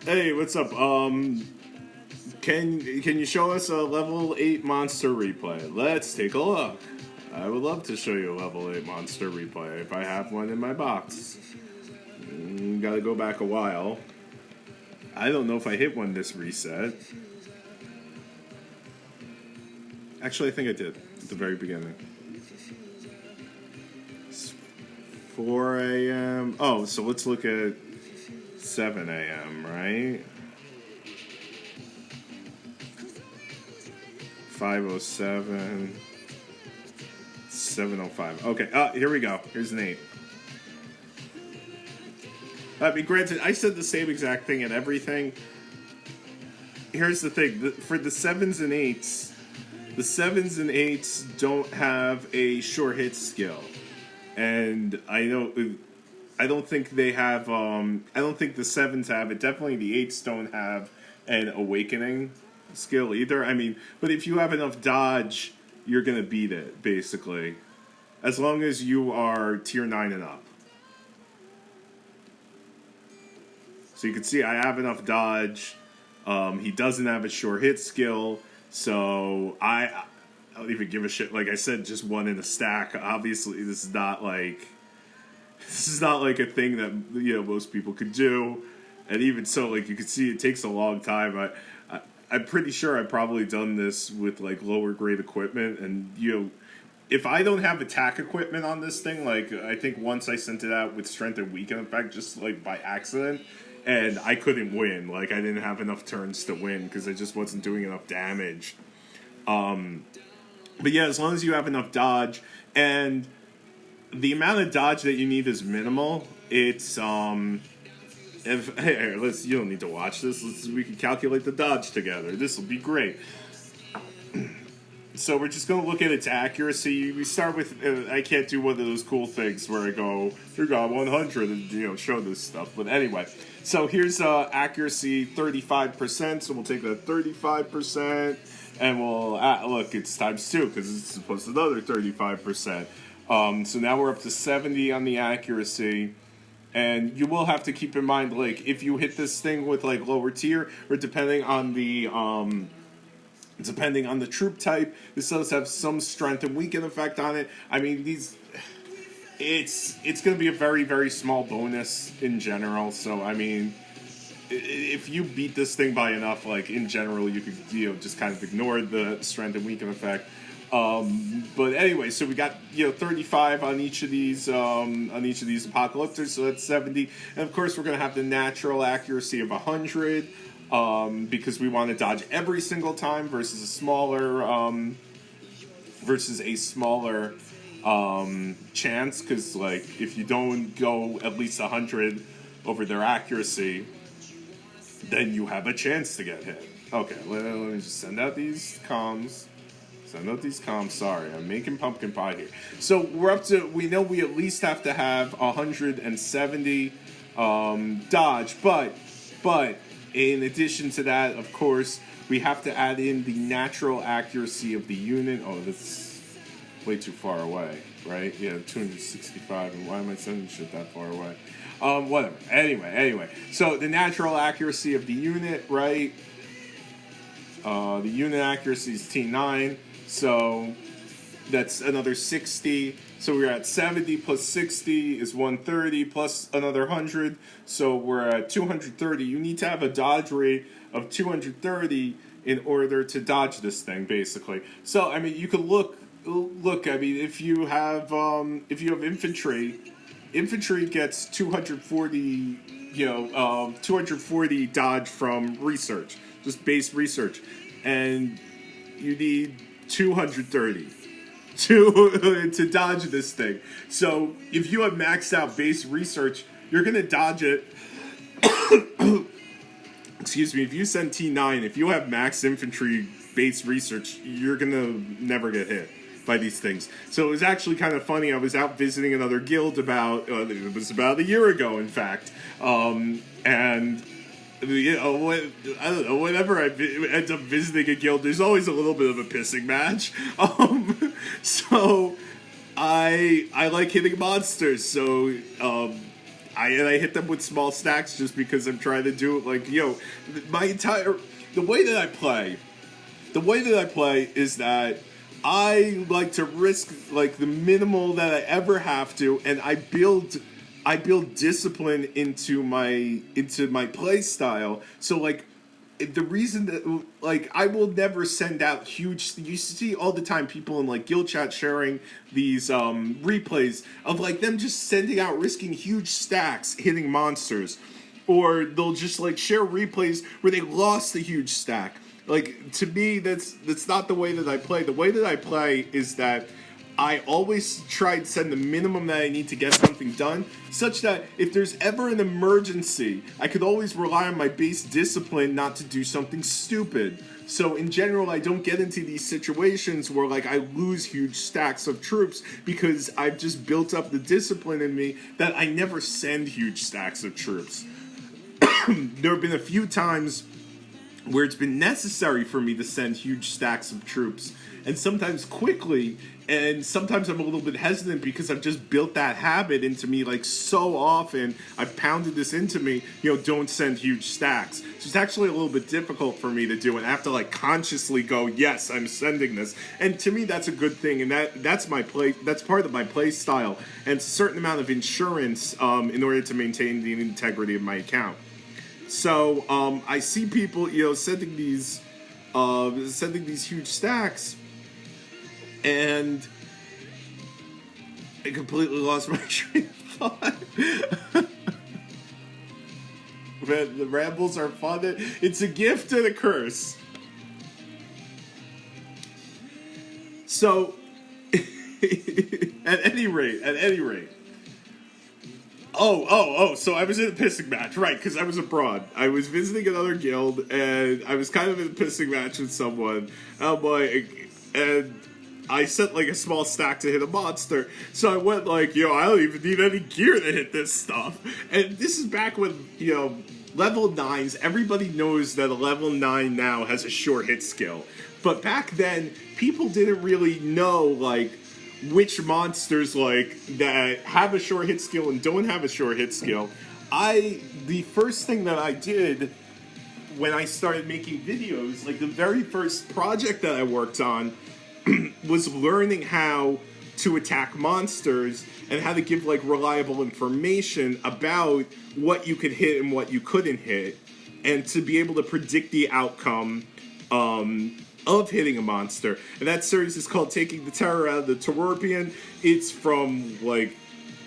Hey, what's up? Can you show us a level 8 monster replay? Let's take a look. I would love to show you a level 8 monster replay if I have one in my box. Gotta go back a while. I don't know if I hit one this reset. Actually, I think I did at the very beginning. It's 4 a.m. Oh, so let's look at 7 a.m., right? 5:07, 7:05. Okay, here we go. Here's an 8. I mean, granted, I said the same exact thing and everything. Here's the thing: for the 7s and 8s, the 7s and 8s don't have a sure hit skill, and I don't think they have. I don't think the 7s have it. Definitely, the 8s don't have an awakening skill either. I mean, but if you have enough dodge, you're gonna beat it basically, as long as you are tier 9 and up. So you can see I have enough dodge. He doesn't have a sure hit skill, so I don't even give a shit. Like I said, just one in a stack. Obviously, this is not like a thing that most people could do. And even so, like you can see, it takes a long time. I'm pretty sure I've probably done this with like lower grade equipment, and if I don't have attack equipment on this thing, like I think once I sent it out with strength and weaken effect, just like by accident, and I couldn't win. Like I didn't have enough turns to win because I just wasn't doing enough damage. But yeah, as long as you have enough dodge, and the amount of dodge that you need is minimal. It's you don't need to watch this. We can calculate the dodge together. This will be great. So we're just going to look at its accuracy. We start with, I can't do one of those cool things where I go, you got 100 and, show this stuff. But anyway, so here's accuracy 35%. So we'll take that 35% and we'll, look, it's times 2 because it's supposed to be another 35%. So now we're up to 70 on the accuracy. And you will have to keep in mind, like, if you hit this thing with, like, lower tier, or depending on the troop type, this does have some strength and weaken effect on it. I mean, it's going to be a very, very small bonus in general. So, I mean, if you beat this thing by enough, like, in general, you could, just kind of ignore the strength and weaken effect. But anyway, so we got 35 on each of these apocalyptics, so that's 70, and of course we're gonna have the natural accuracy of 100 because we want to dodge every single time versus a smaller chance, because like if you don't go at least 100 over their accuracy, then you have a chance to get hit. Okay, let me just send out these comms. Sorry, I'm making pumpkin pie here. So we're up to, we know we at least have to have 170 dodge, but in addition to that, of course, we have to add in the natural accuracy of the unit. Oh, that's way too far away, right? Yeah, 265, and why am I sending shit that far away? Whatever. Anyway, so the natural accuracy of the unit, right? The unit accuracy is T9. So that's another 60. So we're at 70 plus 60 is 130 plus another 100. So we're at 230. You need to have a dodge rate of 230 in order to dodge this thing, basically. So I mean, you could look. I mean, if you have infantry gets 240. 240 dodge from research, just base research, and you need 230 to dodge this thing. So if you have maxed out base research, you're gonna dodge it. Excuse me. If you send T9, if you have max infantry base research, you're gonna never get hit by these things. So it was actually kind of funny. I was out visiting another guild it was about a year ago, in fact, and I don't know, whenever I end up visiting a guild, there's always a little bit of a pissing match. So I like hitting monsters, so I hit them with small stacks just because I'm trying to do it. Like, the way that I play is that I like to risk like the minimal that I ever have to, and I build discipline into my play style. So like the reason that like I will never send out huge. You see all the time people in like guild chat sharing these replays of like them just sending out risking huge stacks hitting monsters, or they'll just like share replays where they lost a huge stack. Like, to me, that's not the way that I play. The way that I play is that I always try to send the minimum that I need to get something done, such that if there's ever an emergency, I could always rely on my base discipline not to do something stupid. So in general, I don't get into these situations where like I lose huge stacks of troops because I've just built up the discipline in me that I never send huge stacks of troops. There have been a few times where it's been necessary for me to send huge stacks of troops, and sometimes quickly, and sometimes I'm a little bit hesitant because I've just built that habit into me like so often. I've pounded this into me, don't send huge stacks. So it's actually a little bit difficult for me to do, and I have to like consciously go, yes, I'm sending this. And to me, that's a good thing, and that's my play. That's part of my play style, and it's a certain amount of insurance in order to maintain the integrity of my account. So I see people, sending these huge stacks, and I completely lost my train of thought. Man, the rambles are fun. It's a gift and a curse. So, at any rate. So I was in a pissing match, right, because I was abroad. I was visiting another guild, and I was kind of in a pissing match with someone. And I sent, like, a small stack to hit a monster. So I went, like, I don't even need any gear to hit this stuff. And this is back when, level 9s, everybody knows that a level 9 now has a short hit skill. But back then, people didn't really know, like, which monsters like that have a short hit skill and don't have a short hit skill. The first thing that I did when I started making videos, like the very first project that I worked on was learning how to attack monsters and how to give like reliable information about what you could hit and what you couldn't hit, and to be able to predict the outcome of hitting a monster. And that series is called Taking the Terror Out of the Terrorpian. It's from like,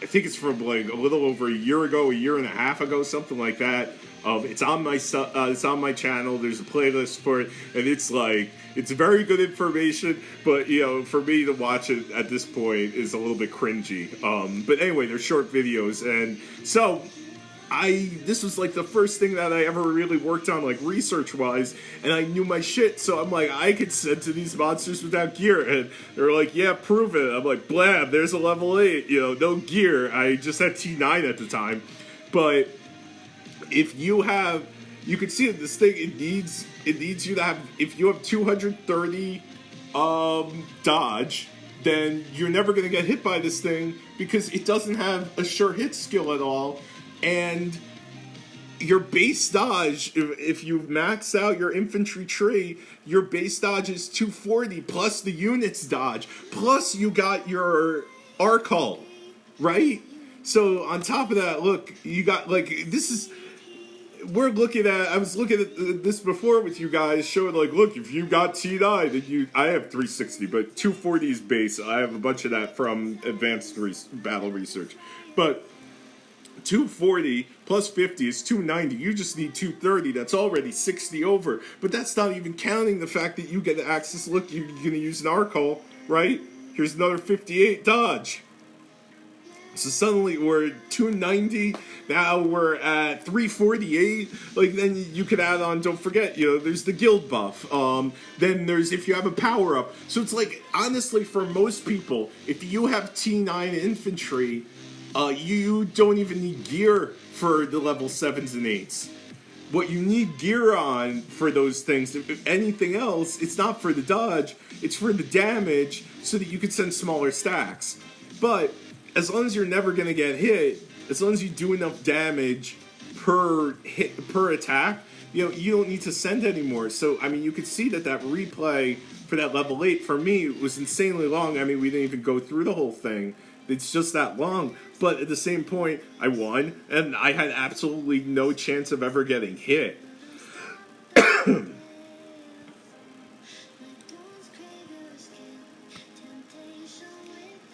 I think it's from like a little over a year and a half ago, something like that. It's on my channel. There's a playlist for it, and it's very good information. But for me to watch it at this point is a little bit cringy. But anyway, they're short videos, and so this was like the first thing that I ever really worked on, like research wise, and I knew my shit. So I'm like, I could send to these monsters without gear, and they're like, yeah, prove it. I'm like, blab, there's a level 8, no gear. I just had T9 at the time, but if you could see that this thing, it needs you to have, if you have 230 dodge, then you're never going to get hit by this thing because it doesn't have a sure hit skill at all. And your base dodge, if you max out your infantry tree, your base dodge is 240 plus the unit's dodge, plus you got your arc hull, right? So on top of that, look, you got like, I was looking at this before with you guys, showing like, look, if you got T9, then I have 360, but 240 is base. I have a bunch of that from advanced battle research, but 240 plus 50 is 290. You just need 230. That's already 60 over. But that's not even counting the fact that you get access. Look, you're going to use an arc hull, right? Here's another 58 dodge. So suddenly we're at 290. Now we're at 348. Like, then you could add on, don't forget, there's the guild buff. Then there's if you have a power up. So it's like, honestly, for most people, if you have T9 infantry, you don't even need gear for the level 7s and 8s. What you need gear on for those things, if anything else, it's not for the dodge, it's for the damage, so that you can send smaller stacks. But as long as you're never going to get hit, as long as you do enough damage per hit, per attack, you don't need to send anymore. So, I mean, you could see that replay for that level 8, for me, was insanely long. I mean, we didn't even go through the whole thing. It's just that long. But at the same point, I won, and I had absolutely no chance of ever getting hit.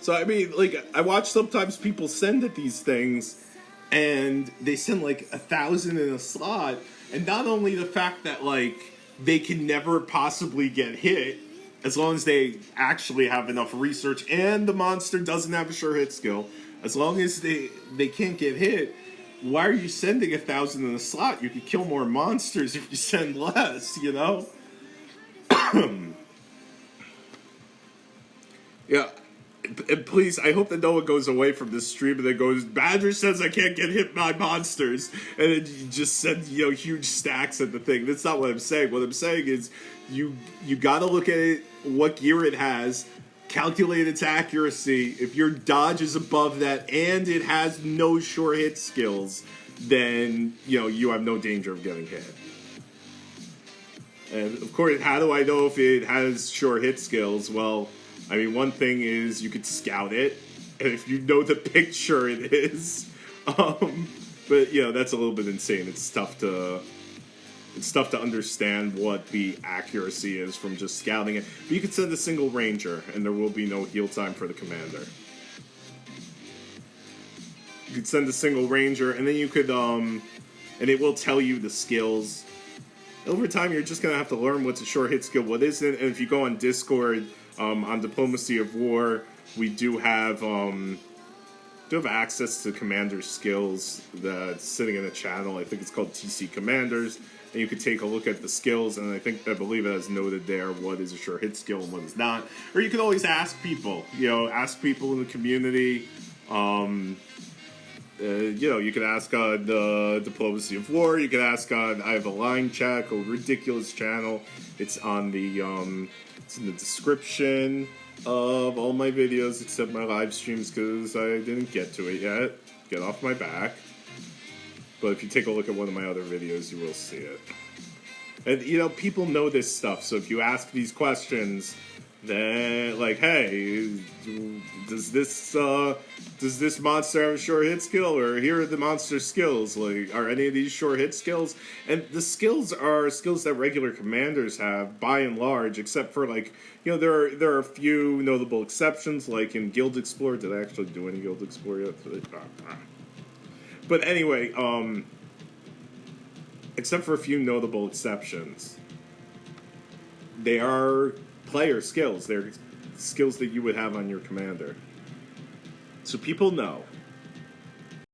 So, I mean, like, I watch sometimes people send at these things, and they send, like, 1,000 in a slot, and not only the fact that, like, they can never possibly get hit, as long as they actually have enough research, and the monster doesn't have a sure hit skill, as long as they can't get hit, why are you sending 1,000 in a slot? You could kill more monsters if you send less, you know? Yeah. And please, I hope that no one goes away from this stream and then goes, Badger says I can't get hit by monsters, and then you just send, huge stacks at the thing. That's not what I'm saying. What I'm saying is you gotta look at it, what gear it has, calculate its accuracy. If your dodge is above that and it has no sure hit skills, then, you have no danger of getting hit. And, of course, how do I know if it has sure hit skills? Well, I mean, one thing is you could scout it, and if you know the picture, it is. But that's a little bit insane. It's tough to understand what the accuracy is from just scouting it. But you could send a single ranger, and there will be no heal time for the commander. You could send a single ranger, and then you could, and it will tell you the skills. Over time, you're just gonna have to learn what's a sure hit skill, what isn't, and if you go on Discord. On Diplomacy of War, we do have access to commander skills that's sitting in the channel. I think it's called TC Commanders, and you can take a look at the skills, and I believe it has noted there what is a sure hit skill and what is not. Or you can always ask people, ask people in the community. You can ask on the Diplomacy of War. You can ask on, I have a line check, a ridiculous channel. It's on the, it's in the description of all my videos except my live streams because I didn't get to it yet. Get off my back. But if you take a look at one of my other videos, you will see it. And, people know this stuff, so if you ask these questions, then, like, hey, does this monster have a sure hit skill, or here are the monster skills? Like, are any of these sure hit skills? And the skills are skills that regular commanders have, by and large, except for, like, there are a few notable exceptions, like in Guild Explorer. Did I actually do any Guild Explorer yet? But anyway, except for a few notable exceptions, they are player skills. They're skills that you would have on your commander. So people know.